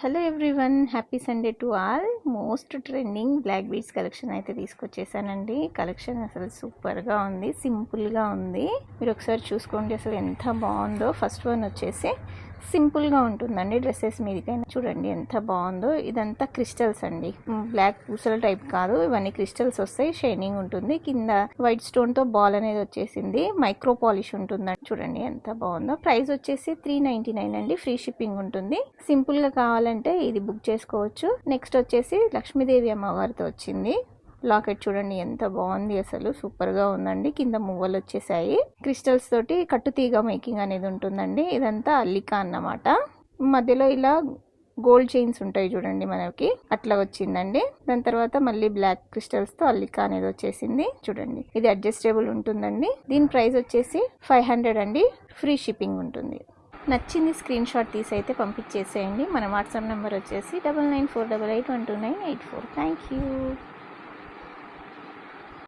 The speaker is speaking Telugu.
Hello everyone, happy Sunday to all. Most trending black beads collection అయితే తీసుకొచ్చేసానండి. కలెక్షన్ అసలు సూపర్గా ఉంది, సింపుల్గా ఉంది. మీరు ఒకసారి చూసుకోండి అసలు ఎంత బాగుందో. ఫస్ట్ వన్ వచ్చేసి సింపుల్గా ఉంటుందండి, డ్రెస్సెస్ మీదకైనా. చూడండి ఎంత బాగుందో. ఇదంతా క్రిస్టల్స్ అండి, బ్లాక్ పూసల టైప్ కాదు, ఇవన్నీ క్రిస్టల్స్ వస్తాయి. షైనింగ్ ఉంటుంది. కింద వైట్ స్టోన్ తో బాల్ అనేది వచ్చేసింది. మైక్రో పాలిష్ ఉంటుందండి. చూడండి ఎంత బాగుందో. ప్రైస్ వచ్చేసి 399 అండి. ఫ్రీ షిప్పింగ్ ఉంటుంది. సింపుల్ గా కావాలంటే ఇది బుక్ చేసుకోవచ్చు. నెక్స్ట్ వచ్చేసి లక్ష్మీదేవి అమ్మవారితో వచ్చింది లాకెట్. చూడండి ఎంత బాగుంది, అసలు సూపర్ గా ఉందండి. కింద మువ్వలు వచ్చేసాయి. క్రిస్టల్స్ తోటి కట్టుతీగ మేకింగ్ అనేది ఉంటుందండి. ఇదంతా అల్లిక అన్నమాట. మధ్యలో ఇలా గోల్డ్ చైన్స్ ఉంటాయి చూడండి మనకి, అట్లా వచ్చిందండి. దాని తర్వాత మళ్ళీ బ్లాక్ క్రిస్టల్స్ తో అల్లిక అనేది వచ్చేసింది. చూడండి ఇది అడ్జస్టబుల్ ఉంటుందండి. దీని ప్రైస్ వచ్చేసి 500 అండి. ఫ్రీ షిప్పింగ్ ఉంటుంది. నచ్చింది స్క్రీన్ షాట్ తీసి అయితే పంపించేసేయండి. మన వాట్సాప్ నెంబర్ వచ్చేసి 9948812984. Thank you.